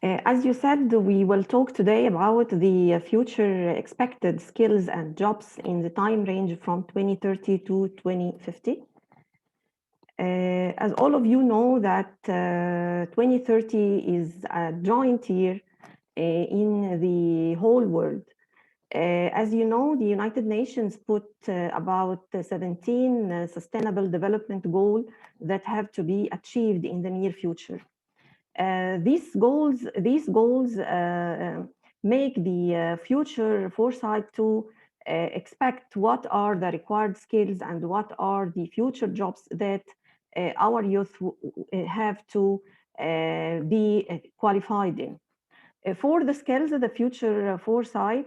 As you said, we will talk today about the future expected skills and jobs in the time range from 2030 to 2050. As all of you know that 2030 is a joint year in the whole world. As you know, the United Nations put about 17 sustainable development goals that have to be achieved in the near future. These goals make the future foresight to expect what are the required skills and what are the future jobs that our youth have to be qualified in. For the skills of the future foresight,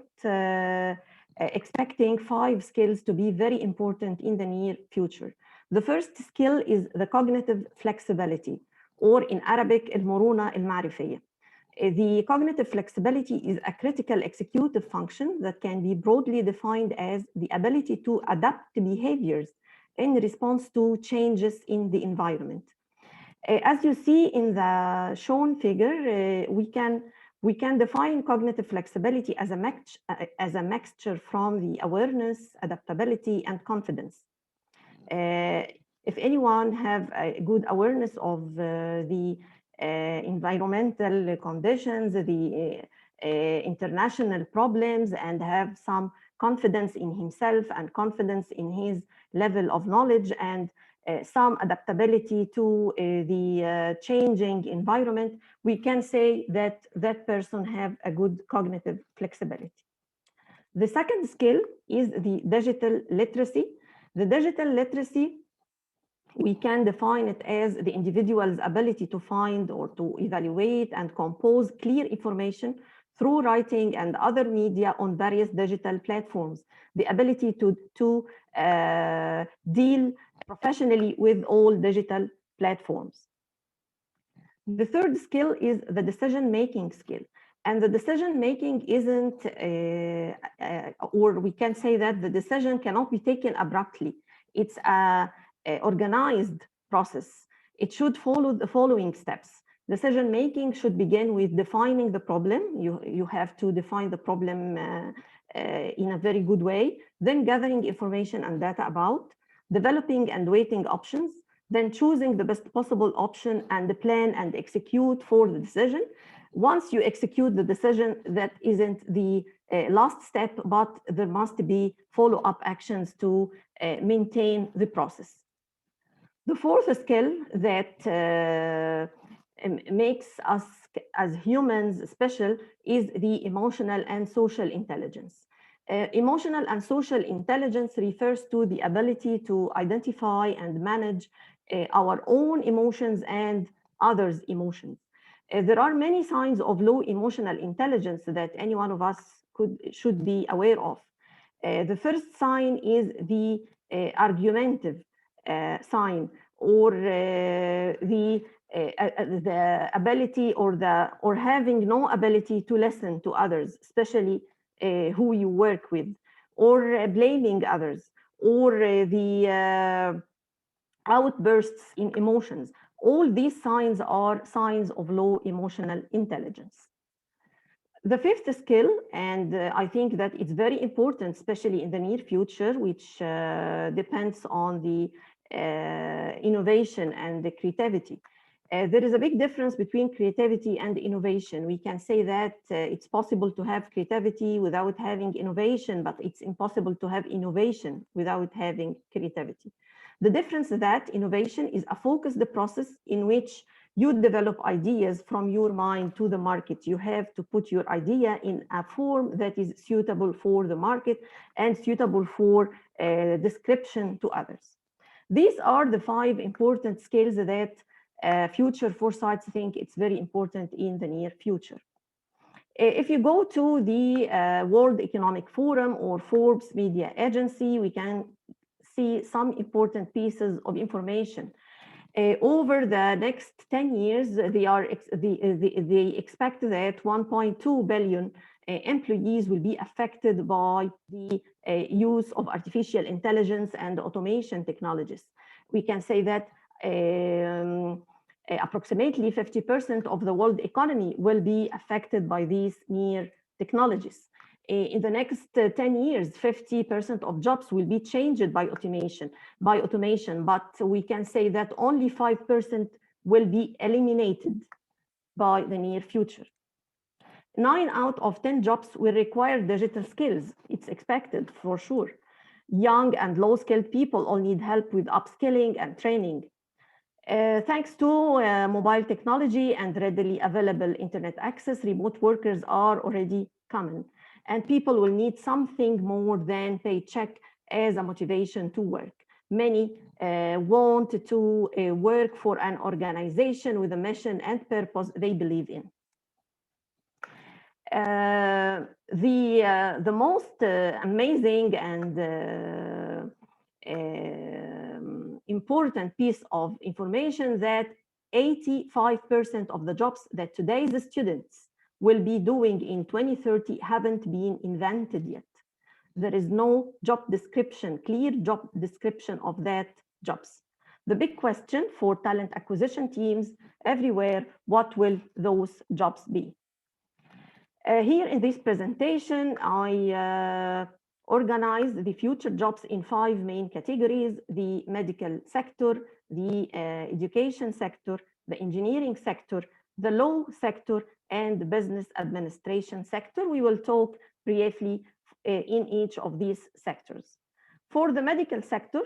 expecting 5 skills to be very important in the near future. The first skill is the cognitive flexibility, or in Arabic, المرونة المعرفية. The cognitive flexibility is a critical executive function that can be broadly defined as the ability to adapt behaviors in response to changes in the environment. As you see in the shown figure, we can define cognitive flexibility as a mixture from the awareness, adaptability, and confidence. If anyone have a good awareness of the environmental conditions, the international problems, and have some confidence in himself and confidence in his level of knowledge and some adaptability to the changing environment, we can say that that person have a good cognitive flexibility. The second skill is the digital literacy. The digital literacy, we can define it as the individual's ability to find or to evaluate and compose clear information through writing and other media on various digital platforms, the ability to deal professionally with all digital platforms. The third skill is the decision-making skill. And the decision-making isn't, or we can say that the decision cannot be taken abruptly. It's a organized process. It should follow the following steps. Decision-making should begin with defining the problem. You have to define the problem in a very good way, then gathering information and data about, developing and weighting options, then choosing the best possible option and the plan and execute for the decision. Once you execute the decision, that isn't the last step, but there must be follow-up actions to maintain the process. The fourth skill that makes us as humans special is the emotional and social intelligence. Emotional and social intelligence refers to the ability to identify and manage our own emotions and others' emotions. There are many signs of low emotional intelligence that any one of us should be aware of. The first sign is the argumentative sign, or the ability or having no ability to listen to others, especially who you work with, or blaming others, or the outbursts in emotions. All these signs are signs of low emotional intelligence. The fifth skill, and I think that it's very important, especially in the near future, which depends on the innovation and the creativity. There is a big difference between creativity and innovation. We can say that it's possible to have creativity without having innovation, but it's impossible to have innovation without having creativity. The difference is that innovation is a focused process in which you develop ideas from your mind to the market. You have to put your idea in a form that is suitable for the market and suitable for description to others. These are the 5 important skills that future foresights think it's very important in the near future. If you go to the World Economic Forum or Forbes Media Agency, we can see some important pieces of information. Over the next 10 years, they expect that 1.2 billion employees will be affected by the use of artificial intelligence and automation technologies. We can say that approximately 50% of the world economy will be affected by these near technologies. In the next 10 years, 50% of jobs will be changed by automation, but we can say that only 5% will be eliminated by the near future. 9 out of 10 jobs will require digital skills. It's expected for sure. Young and low-skilled people all need help with upskilling and training. Thanks to mobile technology and readily available internet access, remote workers are already common. And people will need something more than paycheck as a motivation to work. Many want to work for an organization with a mission and purpose they believe in. The most amazing and important piece of information that 85% of the jobs that today's students will be doing in 2030 haven't been invented yet. There is no job description, clear job description of that jobs. The big question for talent acquisition teams everywhere, what will those jobs be? Here in this presentation, I organized the future jobs in 5 main categories: the medical sector, the education sector, the engineering sector, the law sector, and the business administration sector. We will talk briefly in each of these sectors. For the medical sector,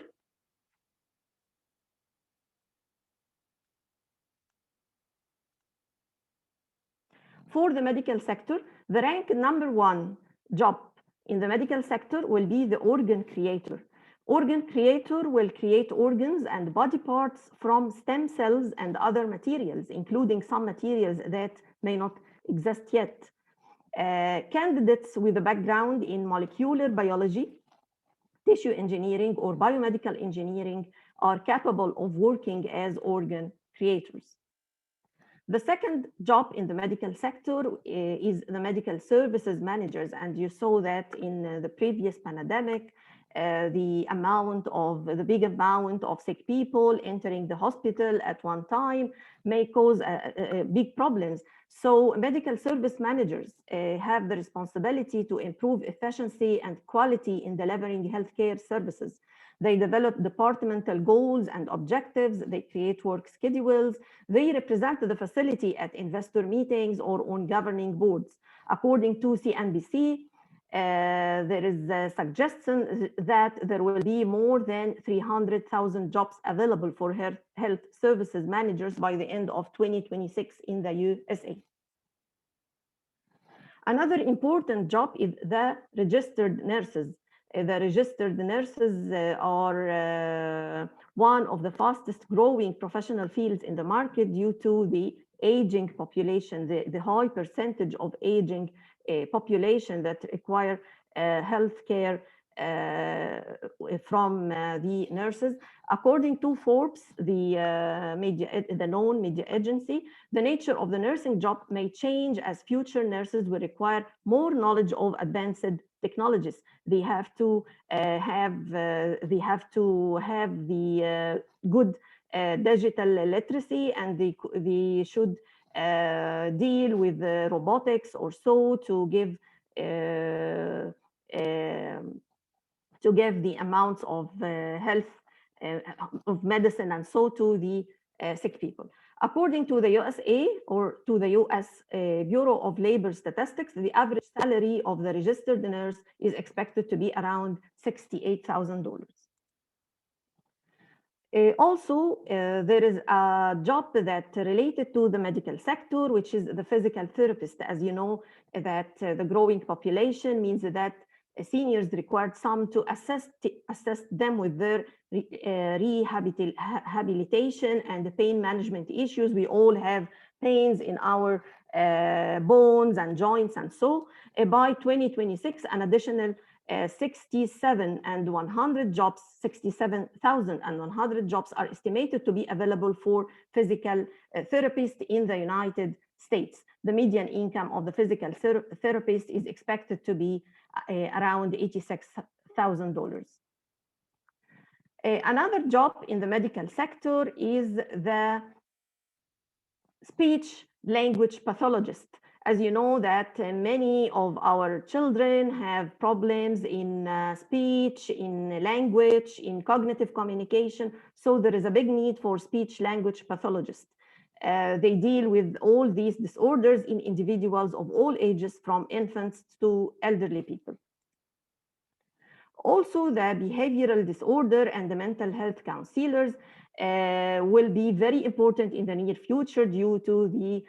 the rank number 1 job in the medical sector will be the organ creator. Organ creator will create organs and body parts from stem cells and other materials, including some materials that may not exist yet. Candidates with a background in molecular biology, tissue engineering, or biomedical engineering are capable of working as organ creators. The second job in the medical sector is the medical services managers, and you saw that in the previous pandemic, the big amount of sick people entering the hospital at one time may cause big problems. So medical service managers have the responsibility to improve efficiency and quality in delivering healthcare services. They develop departmental goals and objectives. They create work schedules. They represent the facility at investor meetings or on governing boards. According to CNBC, there is a suggestion that there will be more than 300,000 jobs available for health services managers by the end of 2026 in the USA. Another important job is the registered nurses. The registered nurses are one of the fastest growing professional fields in the market due to the aging population, the high percentage of aging population that require health care from the nurses. According to Forbes, the known media agency, the nature of the nursing job may change as future nurses will require more knowledge of advanced technologies. They have to have the good digital literacy, and they should deal with robotics or so to give the amounts of health of medicine and so to the sick people. According to the USA or to the US Bureau of Labor Statistics, the average salary of the registered nurse is expected to be around $68,000. Also, there is a job that related to the medical sector, which is the physical therapist. As you know, that the growing population means that seniors required some to assist them with their rehabilitation and the pain management issues. We all have pains in our bones and joints, and so by 2026, an additional 67,100 jobs are estimated to be available for physical therapists in the United States. The median income of the physical therapist is expected to be around $86,000. Another job in the medical sector is the speech language pathologist. As you know that many of our children have problems in speech, in language, in cognitive communication. So there is a big need for speech language pathologists. They deal with all these disorders in individuals of all ages, from infants to elderly people. Also, the behavioral disorder and the mental health counselors will be very important in the near future due to the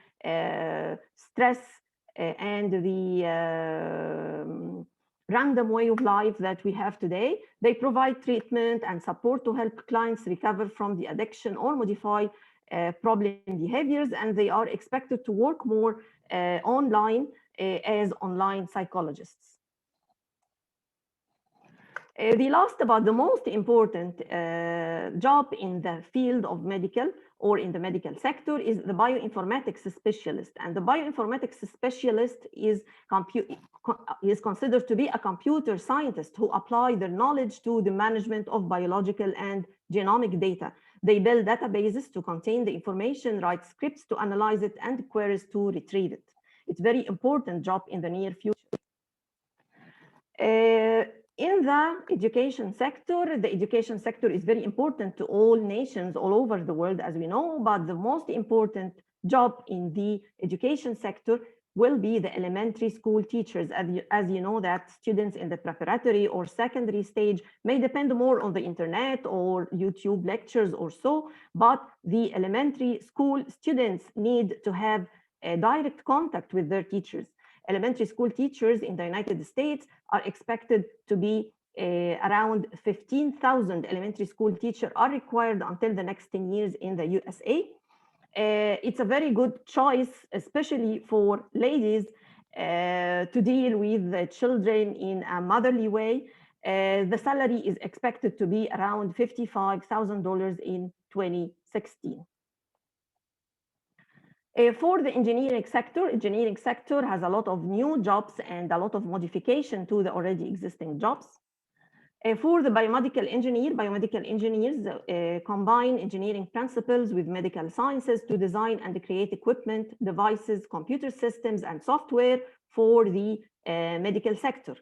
stress and the random way of life that we have today. They provide treatment and support to help clients recover from the addiction or modify problem behaviors, and they are expected to work more online as online psychologists. The last but the most important job in the field of medical or in the medical sector is the bioinformatics specialist. And the bioinformatics specialist is considered to be a computer scientist who apply their knowledge to the management of biological and genomic data. They build databases to contain the information, write scripts to analyze it, and queries to retrieve it. It's a very important job in the near future. In the education sector is very important to all nations all over the world, as we know, but the most important job in the education sector will be the elementary school teachers. As you know that students in the preparatory or secondary stage may depend more on the internet or YouTube lectures or so, but the elementary school students need to have a direct contact with their teachers. Elementary school teachers in the United States are expected to be around 15,000 elementary school teachers are required until the next 10 years in the USA. It's a very good choice, especially for ladies, to deal with the children in a motherly way. The salary is expected to be around $55,000 in 2016. For the engineering sector has a lot of new jobs and a lot of modification to the already existing jobs. For the biomedical engineers combine engineering principles with medical sciences to design and create equipment, devices, computer systems, and software for the medical sector.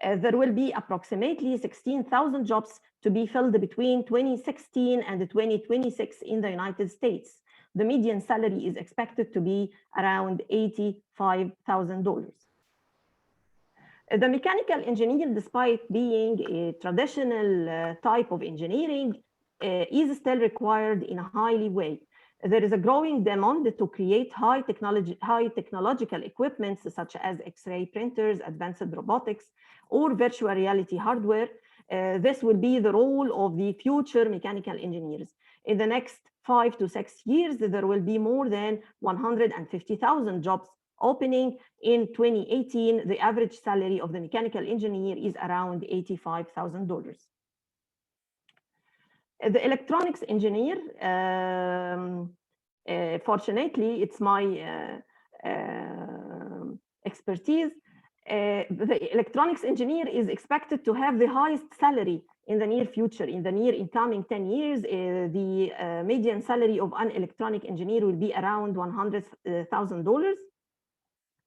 There will be approximately 16,000 jobs to be filled between 2016 and 2026 in the United States. The median salary is expected to be around $85,000. The mechanical engineer, despite being a traditional type of engineering, is still required in a highly way. There is a growing demand to create high technological equipment such as X-ray printers, advanced robotics, or virtual reality hardware. This will be the role of the future mechanical engineers. In the next 5 to 6 years, there will be more than 150,000 jobs opening. In 2018, the average salary of the mechanical engineer is around $85,000. The electronics engineer, fortunately, it's my expertise. The electronics engineer is expected to have the highest salary in the near future. In the near incoming 10 years, the median salary of an electronic engineer will be around $100,000.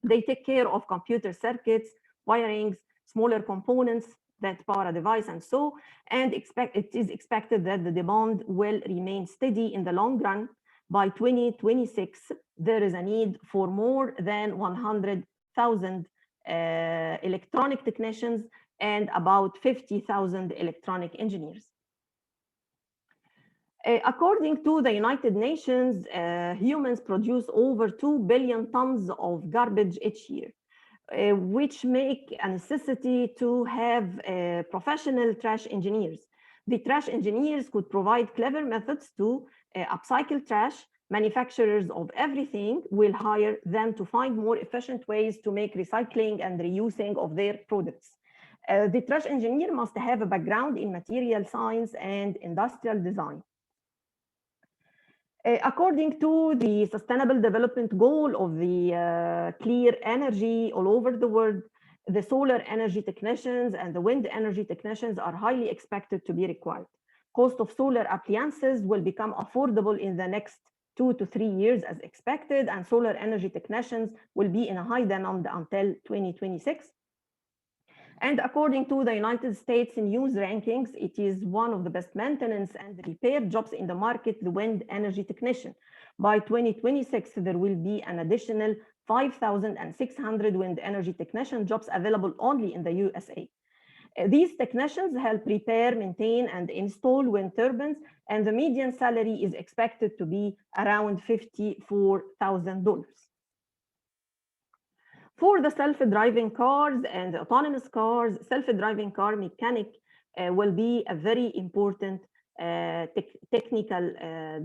They take care of computer circuits, wirings, smaller components that power a device, and so, and it is expected that the demand will remain steady in the long run. By 2026, there is a need for more than 100,000 electronic technicians and about 50,000 electronic engineers. According to the United Nations, humans produce over 2 billion tons of garbage each year, which make a necessity to have professional trash engineers. The trash engineers could provide clever methods to upcycle trash. Manufacturers of everything will hire them to find more efficient ways to make recycling and reusing of their products. The trash engineer must have a background in material science and industrial design. According to the Sustainable Development Goal of the clear energy all over the world, the solar energy technicians and the wind energy technicians are highly expected to be required. Cost of solar appliances will become affordable in the next 2 to 3 years as expected, and solar energy technicians will be in a high demand until 2026. And according to the United States news rankings, it is one of the best maintenance and repair jobs in the market, the wind energy technician. By 2026, there will be an additional 5,600 wind energy technician jobs available only in the USA. These technicians help repair, maintain, and install wind turbines, and the median salary is expected to be around $54,000. For the self-driving cars and autonomous cars, self-driving car mechanic will be a very important technical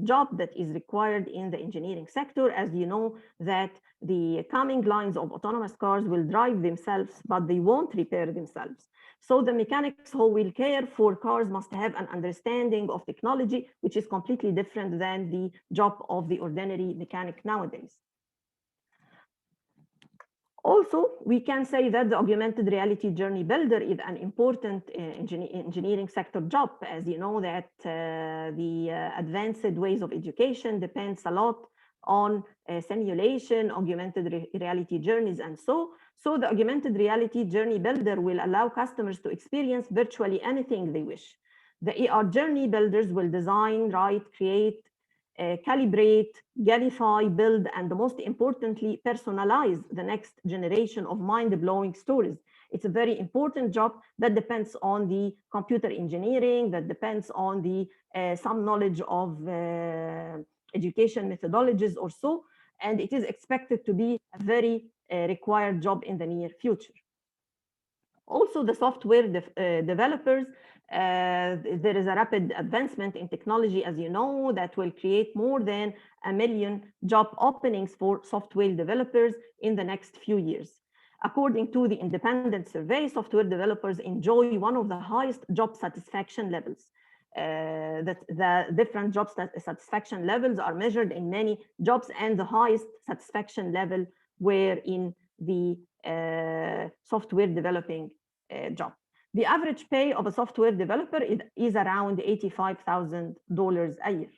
job that is required in the engineering sector. As you know, that the coming lines of autonomous cars will drive themselves, but they won't repair themselves. So the mechanics who will care for cars must have an understanding of technology, which is completely different than the job of the ordinary mechanic nowadays. Also, we can say that the augmented reality journey builder is an important engineering sector job. As you know, that the advanced ways of education depends a lot on simulation, augmented reality journeys, and so the augmented reality journey builder will allow customers to experience virtually anything they wish. The AR journey builders will design, write, create, calibrate, gamify, build, and most importantly, personalize the next generation of mind-blowing stories. It's a very important job that depends on the computer engineering, that depends on the some knowledge of education methodologies or so, and it is expected to be a very required job in the near future. Also, the software developers, there is a rapid advancement in technology, as you know, that will create more than 1 million job openings for software developers in the next few years. According to the independent survey, software developers enjoy one of the highest job satisfaction levels. That the different job satisfaction levels are measured in many jobs, and the highest satisfaction level were in the software developing job. The average pay of a software developer is around $85,000 a year.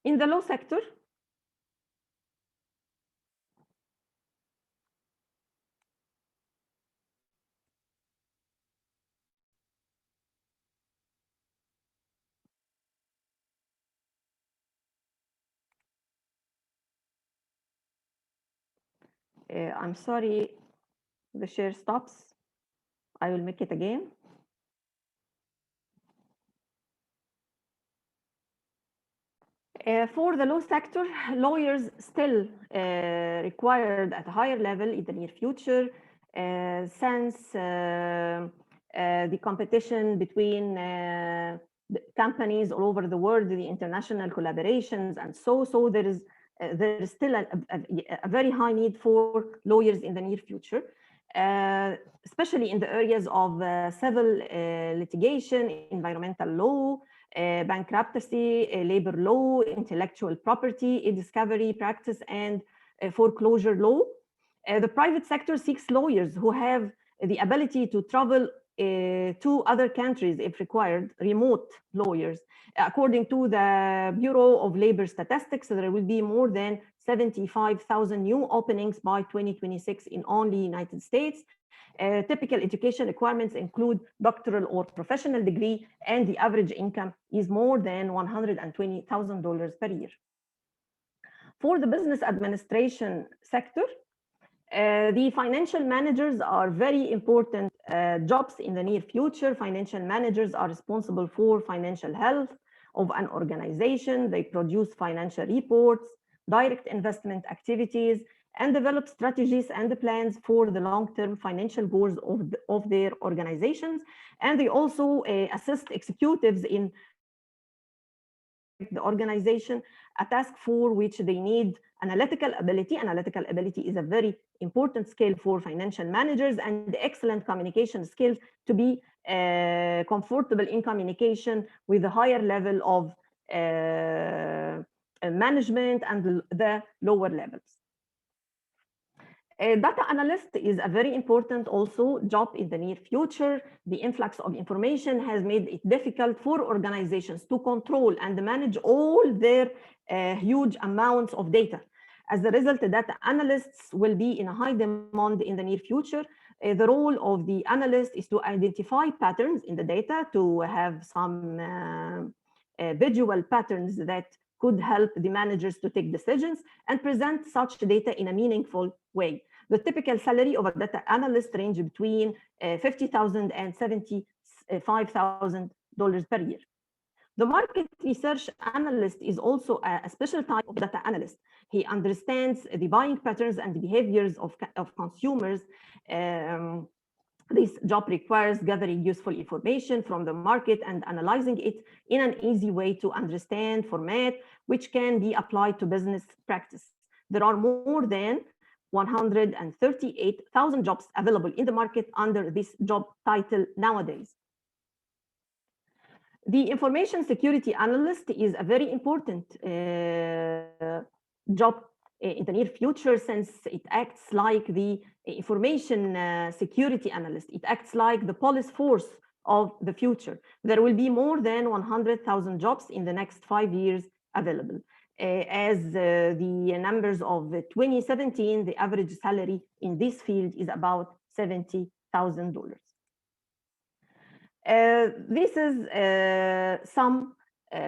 In the law sector, I'm sorry, the share stops. I will make it again. For the law sector, lawyers still required at a higher level in the near future, since the competition between the companies all over the world, the international collaborations, and so there is still a very high need for lawyers in the near future, especially in the areas of civil litigation, environmental law, bankruptcy, labor law, intellectual property, e-discovery practice, and foreclosure law. The private sector seeks lawyers who have the ability to travel to other countries if required, remote lawyers. According to the Bureau of Labor Statistics, there will be more than 75,000 new openings by 2026 in only United States. Typical education requirements include doctoral or professional degree, and the average income is more than $120,000 per year. For the business administration sector, the financial managers are very important jobs in the near future. Financial managers are responsible for financial health of an organization. They produce financial reports, direct investment activities, and develop strategies and plans for the long-term financial goals of their organizations. And they also assist executives in the organization, a task for which they need analytical ability. Analytical ability is a very important skill for financial managers, and excellent communication skills to be comfortable in communication with a higher level of management and the lower levels. Data analyst is a very important also job in the near future. The influx of information has made it difficult for organizations to control and manage all their huge amounts of data. As a result, data analysts will be in a high demand in the near future. The role of the analyst is to identify patterns in the data, to have some visual patterns that could help the managers to take decisions and present such data in a meaningful way. The typical salary of a data analyst range between $50,000 and $75,000 per year. The market research analyst is also a special type of data analyst. He understands the buying patterns and the behaviors of consumers. This job requires gathering useful information from the market and analyzing it in an easy way to understand format, which can be applied to business practice. There are more than 138,000 jobs available in the market under this job title nowadays. The information security analyst is a very important job in the near future, since it acts like the information security analyst. It acts like the police force of the future. There will be more than 100,000 jobs in the next 5 years available. As the numbers of 2017, the average salary in this field is about $70,000. This is some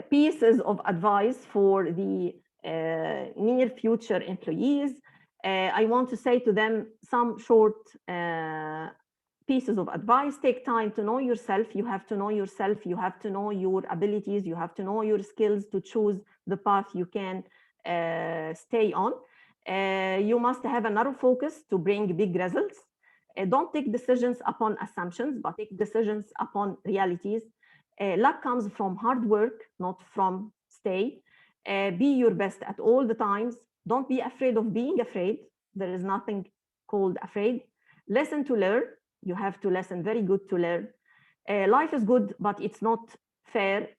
pieces of advice for the near future employees. I want to say to them some short pieces of advice. Take time to know yourself. You have to know yourself. You have to know your abilities. You have to know your skills to choose the path you can stay on. You must have a narrow focus to bring big results. Don't take decisions upon assumptions, but take decisions upon realities. Luck comes from hard work, not from stay. Be your best at all the times. Don't be afraid of being afraid. There is nothing called afraid. Listen to learn. You have to listen very good to learn. Life is good, but it's not fair.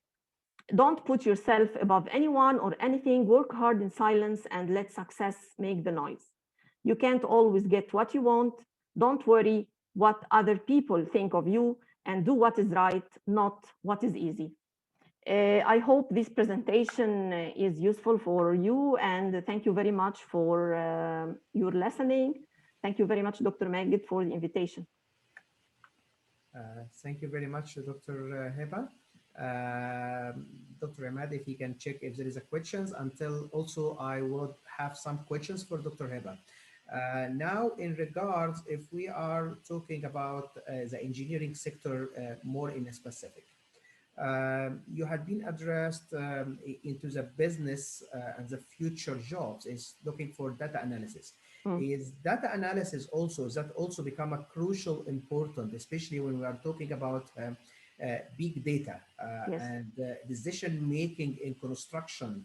Don't put yourself above anyone or anything. Work hard in silence and let success make the noise. You can't always get what you want. Don't worry what other people think of you, and do what is right, not what is easy. I hope this presentation is useful for you, and thank you very much for your listening. Thank you very much, Dr. Magid, for the invitation. Thank you very much, Dr. Heba. Dr. Ahmad, if you can check if there is a questions, until also I would have some questions for Dr. Heba. Now, in regards, if we are talking about the engineering sector more in a specific, you had been addressed into the business and the future jobs is looking for data analysis. Is data analysis also, does that also become a crucial important, especially when we are talking about big data Yes. and decision making in construction?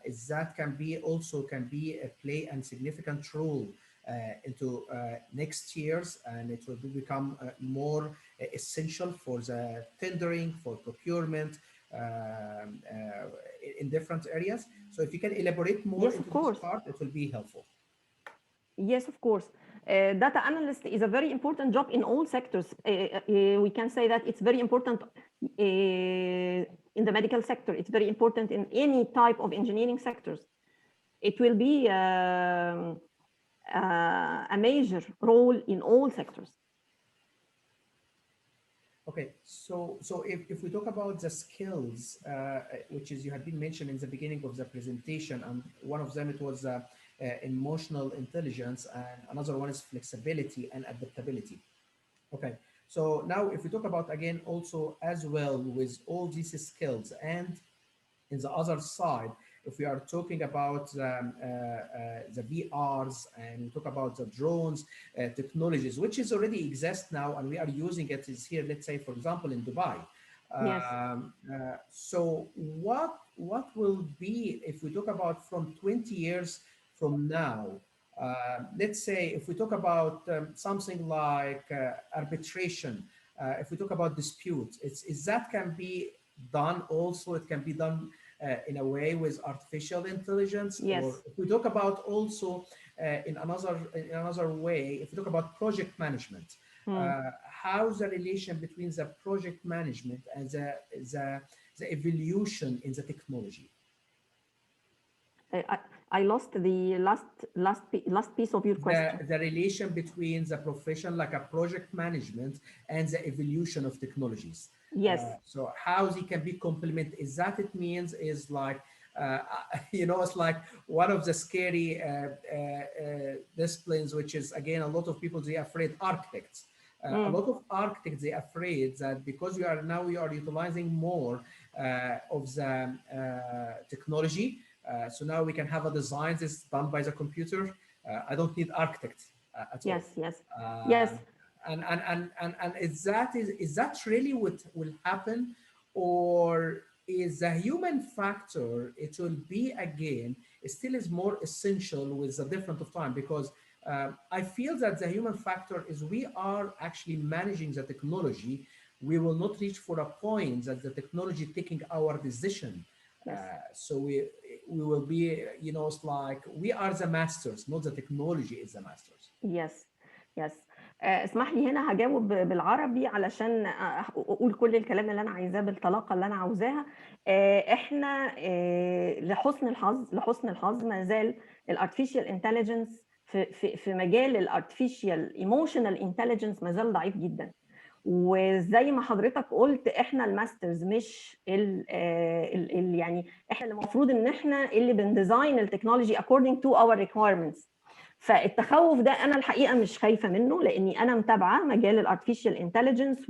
Is that can be a play and significant role into next years, and it will become more essential for the tendering, for procurement in different areas. So if you can elaborate more Yes, into of course. this part, it will be helpful. Yes, of course. Data analyst is a very important job in all sectors. We can say that it's very important in the medical sector. It's very important in any type of engineering sectors. It will be a major role in all sectors. Okay, so if we talk about the skills, which is you had been mentioned in the beginning of the presentation, and one of them it was emotional intelligence, and another one is flexibility and adaptability. Okay, so now if we talk about again also as well with all these skills, and in the other side, if we are talking about the VRs and we talk about the drones technologies, which is already exist now, and we are using it is here, let's say, for example, in Dubai. Yes. So what will be if we talk about from 20 years from now? Let's say if we talk about something like arbitration, if we talk about disputes, is that can be done also, it can be done in a way with artificial intelligence. Yes. Or if we talk about also in another way, if we talk about project management, how's the relation between the project management and the evolution in the technology? I lost the last piece of your question. The relation between the profession like a project management and the evolution of technologies. Yes. So how they can be complement is that it means is like it's like one of the scary disciplines, which is again a lot of people they are afraid architects. A lot of architects they are afraid that because we are utilizing more of the technology. So now we can have a design that's done by the computer. I don't need architects at all. Yes, yes, yes. And is that really what will happen, or is the human factor? It will be again. It still is more essential with the difference of time because I feel that the human factor is we are actually managing the technology. We will not reach for a point that the technology taking our decision. Yes. So we will be, it's like we are the masters, not the technology is the masters. Yes, yes. اسمح لي هنا هجاوب بالعربي علشان اقول كل الكلام اللي انا عايزاه بالطلاقه اللي انا عاوزاها. احنا لحسن الحظ ما زال الارتفيشال انتليجنس في مجال الارتفيشال ايموشنال انتليجنس ما زال ضعيف جدا. وزي ما حضرتك قلت احنا الماسترز مش يعني احنا اللي المفروض ان احنا اللي بنديزاين التكنولوجي according to our requirements. فالتخوف ده انا الحقيقه مش خايفه منه لاني انا متابعه مجال الارتفيشال انتليجنس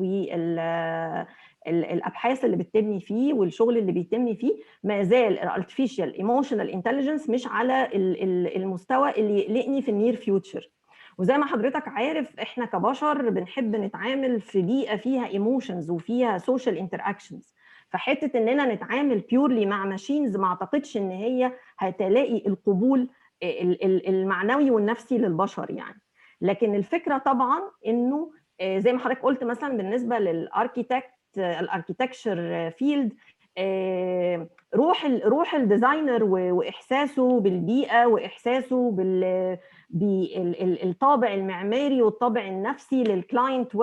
والابحاث اللي بتتم فيه والشغل اللي بيتم فيه. ما زال الارتفيشال ايموشنال انتليجنس مش على المستوى اللي يقلقني في النير فيوتشر. وزي ما حضرتك عارف احنا كبشر بنحب نتعامل في بيئه فيها ايموشنز وفيها سوشيال انتراكشنز. فحته اننا نتعامل بيورلي مع ماشينز ما اعتقدش ان هي هتلاقي القبول المعنوي والنفسي للبشر يعني. لكن الفكره طبعا انه زي ما حضرتك قلت مثلا بالنسبه الاركيتكتشر فيلد، روح الديزاينر واحساسه بالبيئه واحساسه بالطابع المعماري والطابع النفسي للكلاينت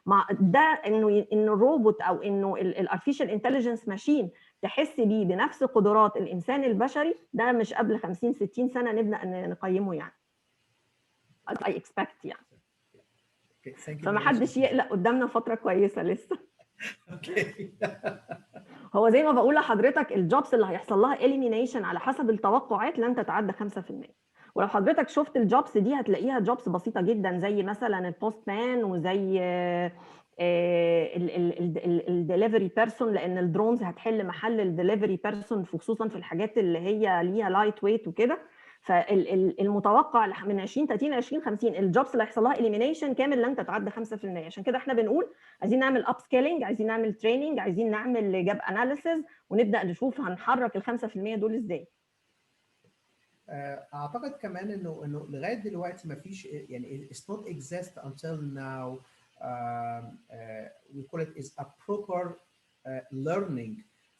مع ده انه الروبوت او انه الارتفيشال انتليجنس ماشين تحس بيه بنفس قدرات الانسان البشري، ده مش قبل 50 60 سنه نبدا نقيمه يعني. I expect يعني. فما حدش يقلق قدامنا فتره كويسه لسه. هو زي ما بقول لحضرتك الجوبس اللي هيحصل لها elimination على حسب التوقعات لن تتعدى 5%. ولو حضرتك شفت الجوبس دي هتلاقيها جوبس بسيطه جدا زي مثلا البوست مان وزي الدليفري بيرسون، لان الدرونز هتحل محل الدليفري بيرسون خصوصا في الحاجات اللي هي ليها لايت ويت وكده. فالمتوقع من 2030 ل 2050 الجوبس اللي هيحصل لها اليمينيشن كامل لن تتعدى 5%. عشان كده احنا بنقول عايزين نعمل اب سكيلينج، عايزين نعمل تريننج، عايزين نعمل جاب اناليسيز ونبدا نشوف هنحرك ال 5% دول ازاي. اعتقد كمان انه لغايه دلوقتي ما فيش يعني it's not exist until now we call it is a proper learning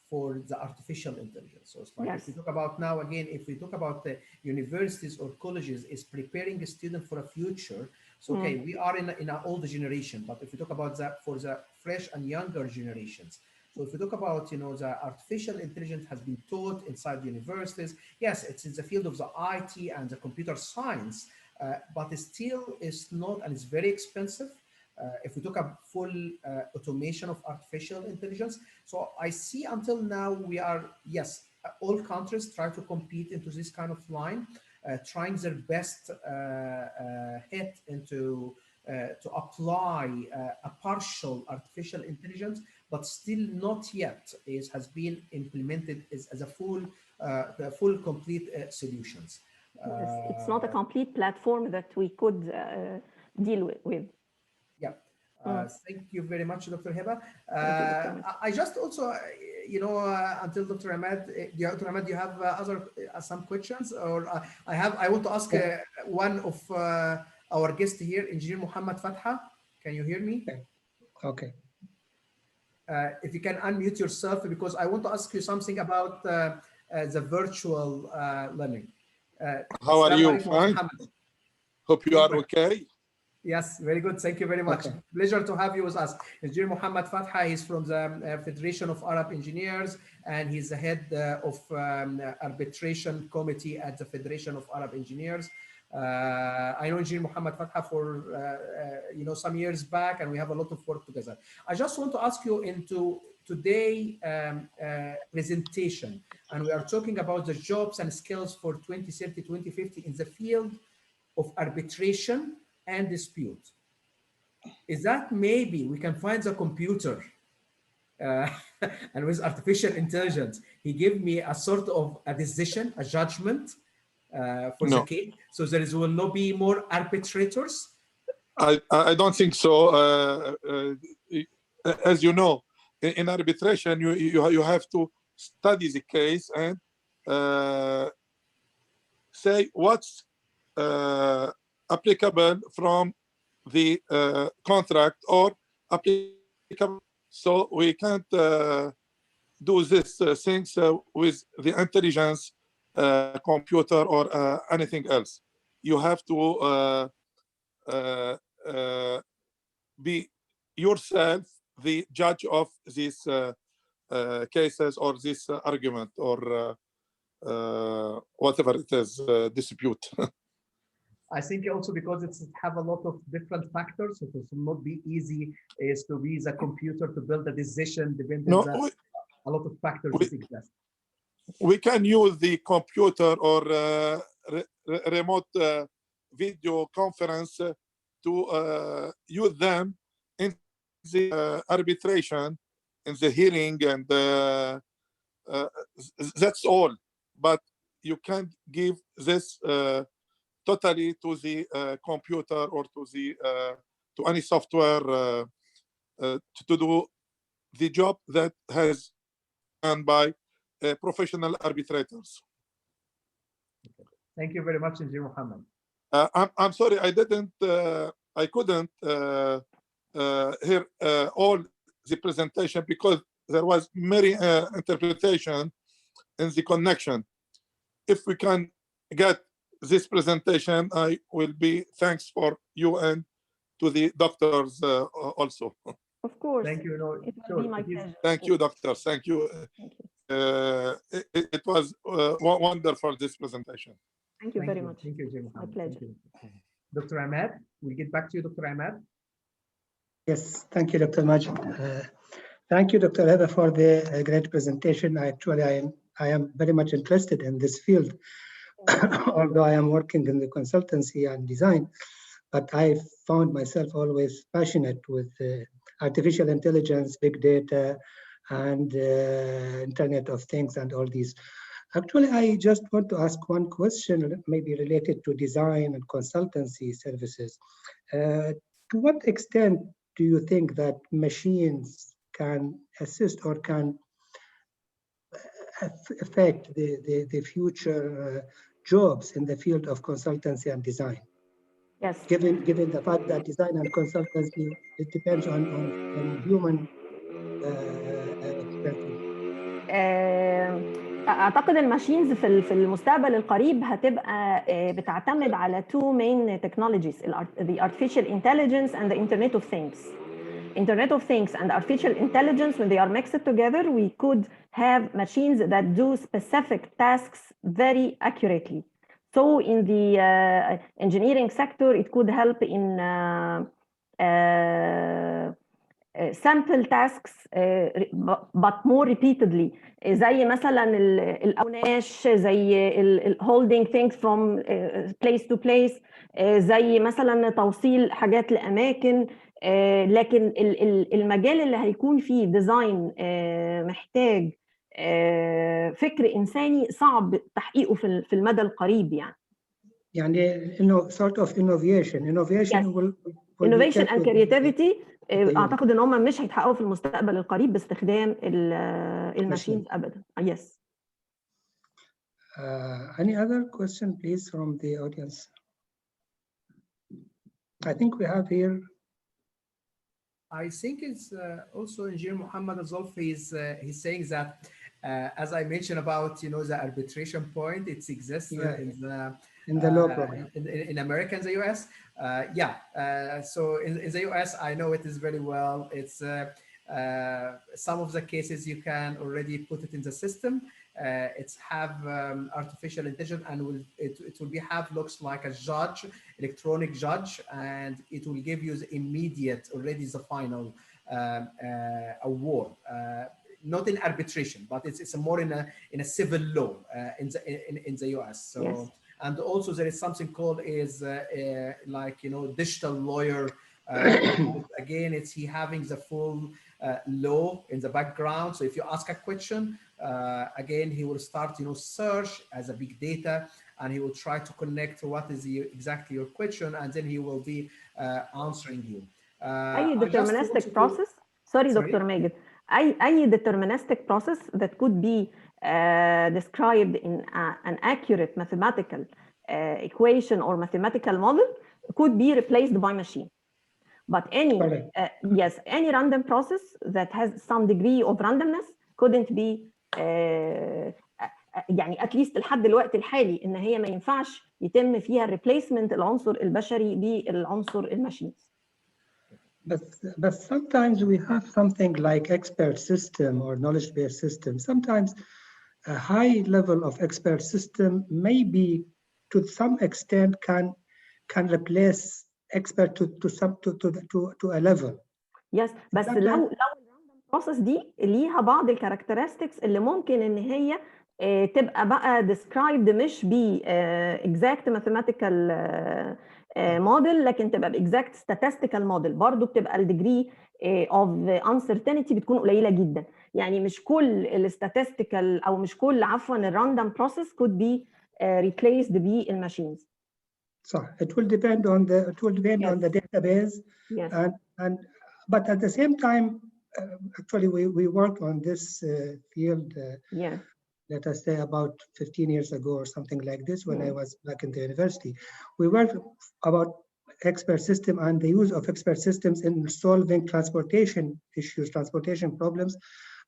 for the artificial intelligence. So it's like if we talk about now again, if we talk about the universities or colleges is preparing a student for a future. So okay, we are in an older generation, but if we talk about that for the fresh and younger generations. So if we talk about, the artificial intelligence has been taught inside universities. Yes, it's in the field of the IT and the computer science, but it still is not, and it's very expensive. If we talk about full automation of artificial intelligence. So I see until now we are, yes, all countries try to compete into this kind of line, trying their best hit into to apply a partial artificial intelligence, but still not yet has been implemented as a full complete solutions. Yes, it's not a complete platform that we could deal with. Yeah. Thank you very much, Dr. Heba. I just also, until Dr. Ahmed, Dr. Ahmed, do you have other some questions, or I want to ask one of our guests here, Engineer Muhammad Fatha. Can you hear me? Okay. If you can unmute yourself, because I want to ask you something about the virtual learning. How are you? Assalamu alaikum, Fine. Muhammad. Hope you are okay. Yes, very good. Thank you very much. Okay. Pleasure to have you with us. Engineer Muhammad Fatha, he's from the Federation of Arab Engineers, and he's the head of arbitration committee at the Federation of Arab Engineers. I know Engineer Muhammad Fatha for some years back, and we have a lot of work together. I just want to ask you into today presentation, and we are talking about the jobs and skills for 2030, 2050 in the field of arbitration and dispute. Is that maybe we can find the computer and with artificial intelligence, he gave me a sort of a decision, a judgment for the case. So will not be more arbitrators? I don't think so. As you know, in arbitration, you have to study the case and say what's applicable from the contract or applicable. So we can't do this things with the intelligence computer or anything else. You have to be yourself the judge of these cases or this argument or whatever it is, dispute. I think also because it have a lot of different factors, so it will not be easy is to be the computer to build a decision depending on a lot of factors that exist. We can use the computer or remote video conference to use them in the arbitration, in the hearing, and that's all. But you can't give this totally to the computer or to any software to do the job that has done by professional arbitrators. Thank you very much, Engineer Muhammad. I'm sorry, I couldn't hear all the presentation because there was many interpretation in the connection. If we can get this presentation, I will be thanks for you and to the doctors also. Of course. Thank you. It will be my pleasure. Thank you, doctors. Thank you. It was wonderful, this presentation. Thank you very much. Thank you, Jim. My pleasure. Dr. Ahmed, we'll get back to you, Dr. Ahmed. Yes, thank you, Dr. Majid. Thank you, Dr. Heba, for the great presentation. Actually, I am very much interested in this field, although I am working in the consultancy and design, but I found myself always passionate with artificial intelligence, big data, and Internet of Things and all these. Actually, I just want to ask one question, maybe related to design and consultancy services. To what extent do you think that machines can assist or can affect the future jobs in the field of consultancy and design? Yes. Given the fact that design and consultancy, it depends on human expertise. اعتقد الماشينز في المستقبل القريب هتبقى بتعتمد على two main technologies, the artificial intelligence and the Internet of Things. Internet of Things and artificial intelligence, when they are mixed together, we could have machines that do specific tasks very accurately. So in the engineering sector, it could help in sample tasks but more repeatedly, زي مثلا الأوناش، زي holding things from place to place، زي مثلا توصيل حاجات لأماكن. لكن المجال اللي هيكون فيه ديزاين محتاج فكر إنساني صعب تحقيقه في المدى القريب يعني sort of innovation yes. Innovation and creativity اعتقد ان هم مش هيتحققوا في المستقبل القريب باستخدام الماشينز ابدا. Yes. Any other question, please, from the audience? I think we have here. I think it's also Engineer Muhammad Azolfi is he's saying that as I mentioned about, the arbitration point, it exists in the law program in America, in the US. So in the US, I know it is very well. It's some of the cases you can already put it in the system. It's have artificial intelligence, and it will have looks like a judge, electronic judge, and it will give you the immediate, already the final award. Not in arbitration, but it's more in a civil law in the US. So Yes. and also there is something called digital lawyer. Again, it's he having the full law in the background. So if you ask a question, again he will start search as a big data, and he will try to connect what is exactly your question, and then he will be answering you. أي deterministic process. Sorry, Dr. Maged. أي deterministic process that could be described in an accurate mathematical equation or mathematical model could be replaced by machine. But any random process that has some degree of randomness couldn't be يعني at least لحد الوقت الحالي ان هي ما ينفعش يتم فيها replacement العنصر البشري بالعنصر الماشين. But sometimes we have something like expert system or knowledge-based system. Sometimes a high level of expert system maybe to some extent can replace expert to a level. Yes, بس لو الراندوم بروسيس دي ليها بعض الكاركترستكس اللي ممكن ان هي تبقى بقى described مش ب exact mathematical model، لكن تبقى ب exact statistical model. برضو بتبقى الديجري of uncertainty بتكون قليله جدا. يعني مش كل الستاتستيكال او مش كل عفوا الراندوم بروسيس could be replaced بالماشينز. صح. It will depend on the database. Yes. And but at the same time, actually we worked on this field. Yeah. Let us say about 15 years ago or something like this, when I was back in the university. We worked about expert system and the use of expert systems in solving transportation issues, transportation problems.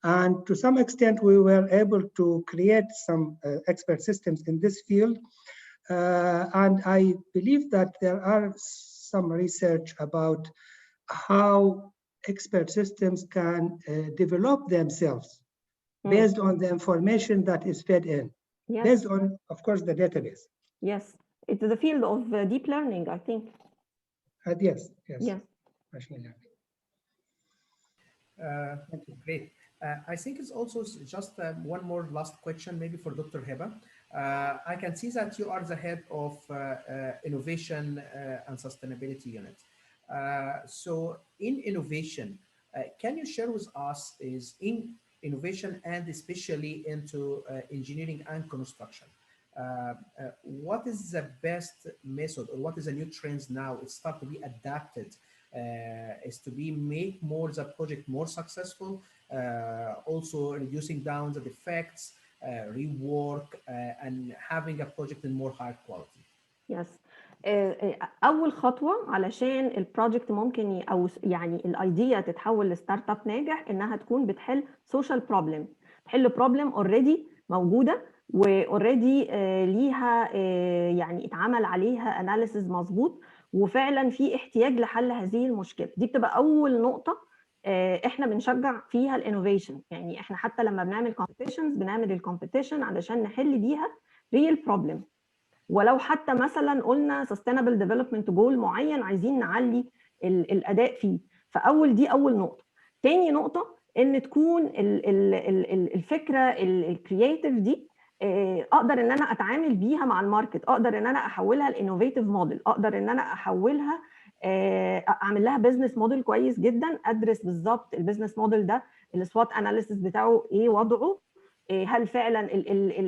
And to some extent, we were able to create some expert systems in this field. And I believe that there are some research about how expert systems can develop themselves based on the information that is fed in, based on, of course, the database. Yes, it's the field of deep learning, I think. Yes. Machine learning. Great. I think it's also just one more last question, maybe for Dr. Heba. I can see that you are the head of Innovation and Sustainability Unit. So in innovation, can you share with us in innovation and especially into engineering and construction, what is the best method, or what is the new trends now? It start to be adapted, is to be make the project more successful, also reducing down the defects, rework, and having a project in more high quality. Yes. اول خطوه علشان البروجكت ممكن او يعني الايديا تتحول لستارت اب ناجح انها تكون بتحل سوشيال بروبلم، تحل بروبلم اوريدي موجوده واوريدي ليها يعني اتعمل عليها اناليسيز مظبوط، وفعلا في احتياج لحل هذه المشكله. دي بتبقى اول نقطه احنا بنشجع فيها الانوفيشن. يعني احنا حتى لما بنعمل كومبيتيشنز بنعمل الكومبيتيشن علشان نحل بيها ريل بروبلم، ولو حتى مثلا قلنا sustainable development goal معين عايزين نعلي الاداء فيه. دي اول نقطه. تاني نقطه ان تكون الفكره الكرييتيف دي اقدر ان انا اتعامل بيها مع الماركت، اقدر ان انا احولها لانوفيتيف موديل، اقدر ان انا احولها اعمل لها بزنس موديل كويس جدا، ادرس بالظبط البزنس موديل ده السوات اناليسيس بتاعه ايه وضعه، هل فعلا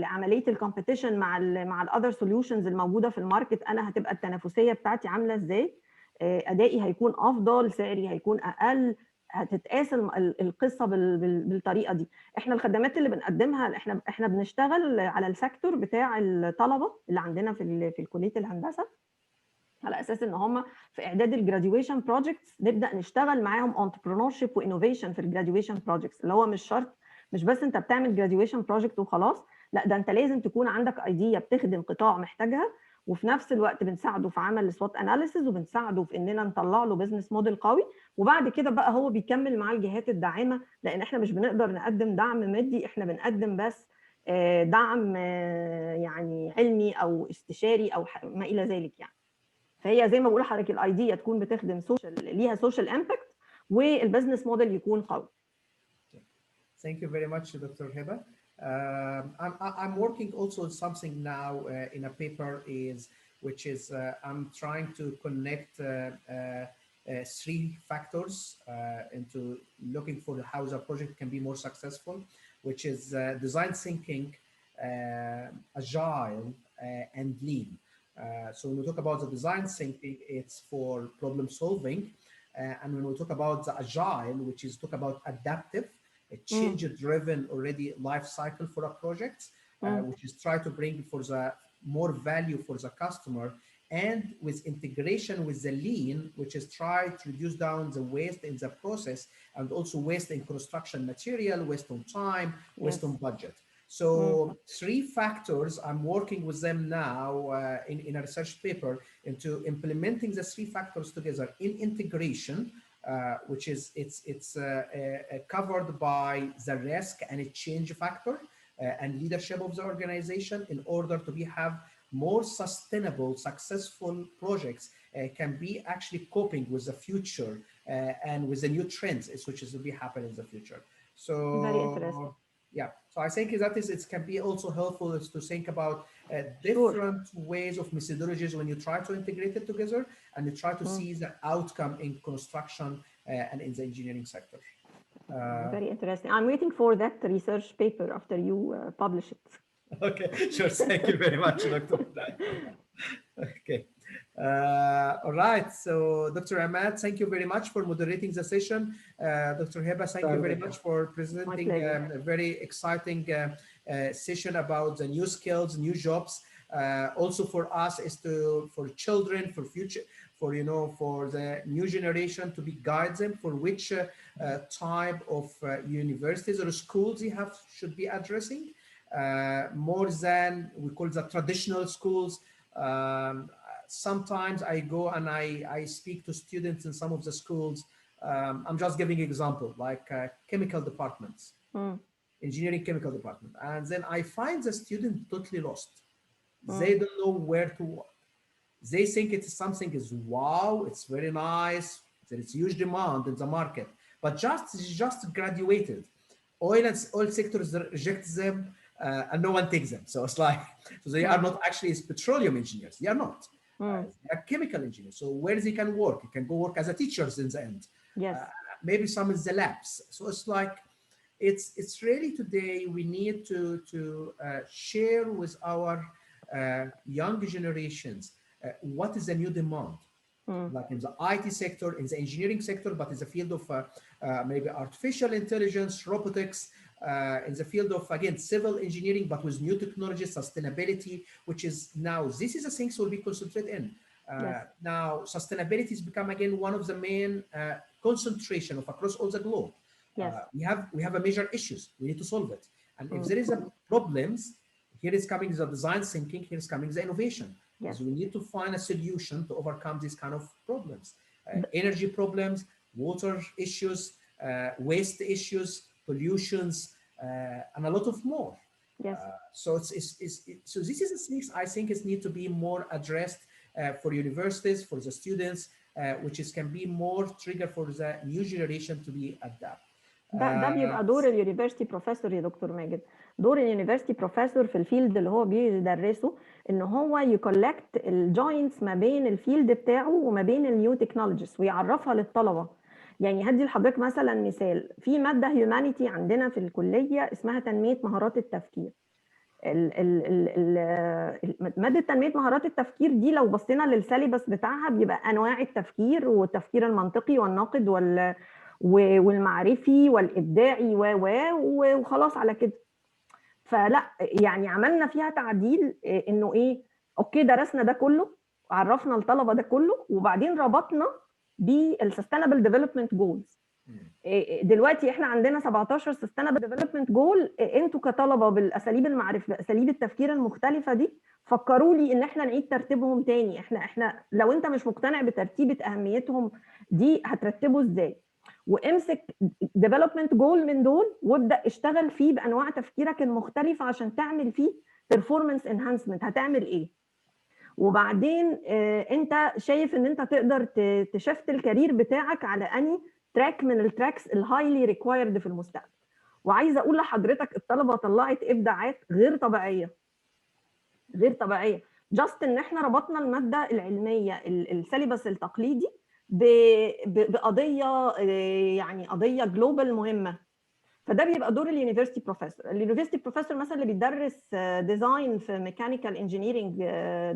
عمليه الكومبيتيشن مع الاذر سوليوشنز الموجوده في الماركت انا هتبقى التنافسيه بتاعتي عامله ازاي، ادائي هيكون افضل، سعري هيكون اقل، هتتقاس القصه بالطريقه دي. احنا الخدمات اللي بنقدمها احنا بنشتغل على السيكتور بتاع الطلبه اللي عندنا في كليه الهندسه، على اساس ان هم في اعداد الجراديويشن بروجكتس نبدا نشتغل معاهم انتربرونور شيب وانوفيشن في الجراديويشن بروجكتس، اللي هو مش شرط مش بس انت بتعمل جراديويشن بروجكت وخلاص، لا ده انت لازم تكون عندك ايديا بتخدم قطاع محتاجها، وفي نفس الوقت بنساعده في عمل السوات اناليسيز، وبنساعده في اننا نطلع له بزنس موديل قوي، وبعد كده بقى هو بيكمل مع الجهات الداعمه، لان احنا مش بنقدر نقدم دعم مادي، احنا بنقدم بس دعم يعني علمي او استشاري او ما الى ذلك يعني. فهي زي ما بقول لحضرتك الايديا تكون بتخدم سوشيال، ليها سوشيال امباكت، والبزنس موديل يكون قوي. Thank you very much, Dr. Heba. I'm working also on something now in a paper which is I'm trying to connect three factors into looking for how the project can be more successful, which is design thinking, agile, and lean. So when we talk about the design thinking, it's for problem solving, and when we talk about the agile, which is talk about adaptive, a change-driven already life cycle for a project, which is try to bring for the more value for the customer, and with integration with the lean, which is try to reduce down the waste in the process, and also waste in construction material, waste on time, waste on budget. So three factors, I'm working with them now in a research paper into implementing the three factors together in integration, which is it's covered by the risk and a change factor and leadership of the organization in order to have more sustainable, successful projects can be actually coping with the future and with the new trends which is will be happen in the future. So very interesting. Yeah, so I think that it can be also helpful is to think about different ways of methodologies when you try to integrate it together and you try to see the outcome in construction and in the engineering sector. Very interesting. I'm waiting for that research paper after you publish it. Okay, sure. Thank you very much, Dr. Okay. All right. So, Dr. Ahmad, thank you very much for moderating the session. Dr. Heba, thank you very much for presenting a very exciting session about the new skills, new jobs. Also for us is for children, for future, for the new generation to be guide them for which type of universities or schools they should be addressing. More than we call the traditional schools. Sometimes I go and I speak to students in some of the schools. I'm just giving example like chemical departments, engineering chemical department, and then I find the student totally lost. They don't know where to work. They think it's something is wow, it's very nice, there is huge demand in the market, but just graduated. Oil sectors reject them. And no one takes them. So it's like, so they are not actually petroleum engineers. They are not. They are chemical engineers. So where they can work? You can go work as a teachers in the end. Yes. Maybe some in the labs. So it's like, it's really today we need to share with our young generations what is the new demand. Like in the IT sector, in the engineering sector, but in the field of maybe artificial intelligence, robotics, in the field of, again, civil engineering, but with new technology, sustainability, which is now, this is the things we'll be concentrated in. Now, sustainability has become, again, one of the main concentration of across all the globe. We have a major issues. We need to solve it. And if there is a problems, here is coming the design thinking, here is coming the innovation. Yes. We need to find a solution to overcome these kind of problems. Energy problems, water issues, waste issues, pollutions, and a lot of more. Yes. So so this is the things I think is need to be more addressed for universities, for the students, which can be more trigger for the new generation to be adapt. ده بيبقى دور اليونيفرسيتي بروفيسور يا دكتور ماجد. دور اليونيفرسيتي بروفيسور في الفيلد اللي هو بيدرسه ان هو يكولكت الجوينتس ما بين الفيلد بتاعه وما بين النيو تكنولوجيز ويعرفها للطلبه. يعني هدي لحضرتك مثلا مثال، في ماده هيومانيتي عندنا في الكليه اسمها تنميه مهارات التفكير. ماده تنميه مهارات التفكير دي لو بصينا للسيلبس بتاعها بيبقى انواع التفكير، والتفكير المنطقي والناقد والمعرفي والابداعي وخلاص على كده. فلا يعني عملنا فيها تعديل انه ايه، اوكي درسنا ده كله، عرفنا الطلبه ده كله، وبعدين ربطنا بالسستينبل ديفلوبمنت جولز. دلوقتي احنا عندنا 17 sustainable development goal. انتوا كطلبه بالاساليب المعرفه، اساليب التفكير المختلفه دي، فكروا لي ان احنا نعيد ترتيبهم تاني. احنا لو انت مش مقتنع بترتيبه اهميتهم دي، هترتبه ازاي؟ وامسك development goal من دول وابدا اشتغل فيه بانواع تفكيرك المختلفه عشان تعمل فيه performance enhancement. هتعمل ايه؟ وبعدين انت شايف ان انت تقدر تشفت الكارير بتاعك على اني تراك من التراكس الهايلي ريكوايرد في المستقبل. وعايزه اقول لحضرتك الطلبه طلعت ابداعات غير طبيعيه، غير طبيعيه. جاست ان احنا ربطنا الماده العلميه السيلبس التقليدي بقضيه، يعني قضيه جلوبال مهمه. فده بيبقى دور اليونيفرسيتي بروفيسور. اليونيفرسيتي بروفيسور مثلا اللي بيدرس ديزاين في ميكانيكال انجينيرنج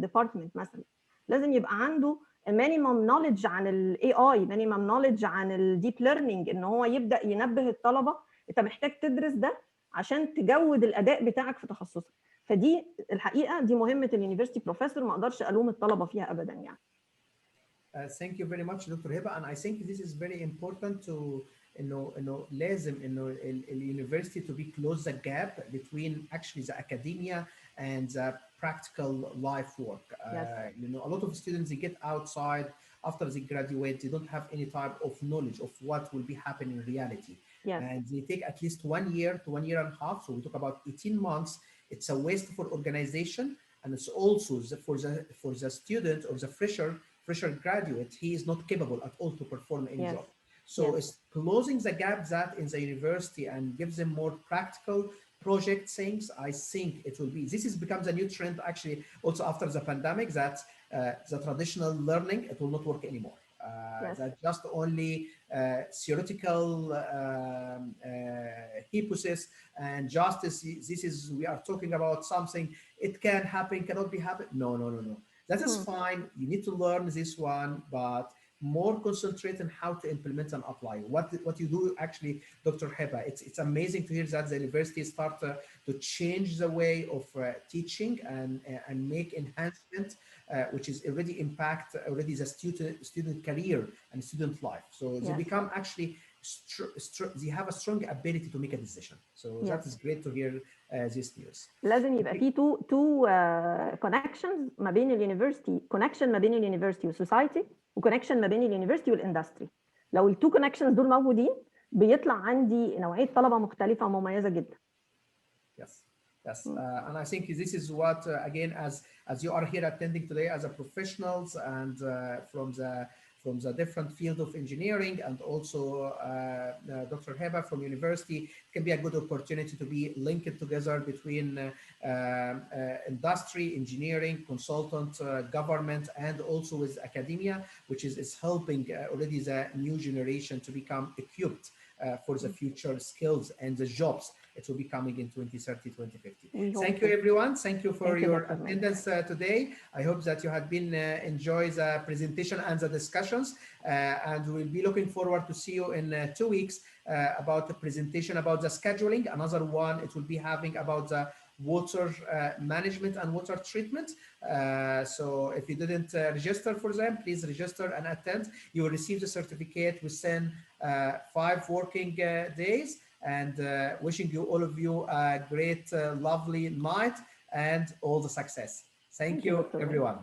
ديبارتمنت مثلا، لازم يبقى عنده مينيمم نوليدج عن الاي اي، مينيمم نوليدج عن الديب ليرنينج، ان هو يبدا ينبه الطلبه انت محتاج تدرس ده عشان تجود الاداء بتاعك في تخصصك. فدي الحقيقه دي مهمه اليونيفرسيتي بروفيسور، ما اقدرش الوم الطلبه فيها ابدا يعني. Thank you very much, Dr. Heba, and I think this is very important to انه لازم انه اليونيفرسيتي to be close the gap between actually the academia and the practical life work. Yes. You know, a lot of students, they get outside after they graduate, they don't have any type of knowledge of what will be happening in reality. Yes. And they take at least 1 year to 1 year and a half. So we talk about 18 months. It's a waste for organization, and it's also for the student or the fresher graduate, he is not capable at all to perform any Yes. job. So it's closing the gap that in the university and gives them more practical project things. I think it will be, this is becomes a new trend actually also after the pandemic, that the traditional learning, it will not work anymore. That just only theoretical hypothesis and justice. This is, we are talking about something, it can happen, cannot be happen. No. That is fine. You need to learn this one, but more concentrate on how to implement and apply. What you do actually, Dr. Heba, it's amazing to hear that the university start to change the way of teaching and make enhancement, which is already impact already the student career and student life. So they become actually they have a strong ability to make a decision. So that is great to hear this news. لازم يبقى في تو كونكشنز ما بين اليونيفرسيتي، كونكشن ما بين اليونيفرسيتي والسوسايتي، وكونكشن ما بين اليونيفرسيتي والاندستري. لو التو كونكشنز دول موجودين بيطلع عندي نوعيه طلبه مختلفه ومميزه جدا. Yes. And I think this is what again, as you are here attending today as a professionals and from the different field of engineering, and also Dr. Heba from university, it can be a good opportunity to be linked together between industry, engineering, consultant, government, and also with academia, which is helping already the new generation to become equipped for the future skills and the jobs. It will be coming in 2030, 2050. Thank you, everyone. Thank you for your attendance today. I hope that you have been enjoy the presentation and the discussions, and we'll be looking forward to see you in 2 weeks about the presentation about the scheduling. Another one, it will be having about the water management and water treatment. So if you didn't register for them, please register and attend. You will receive the certificate within 5 working days. And wishing you, all of you, a great, lovely night and all the success. Thank you, everyone.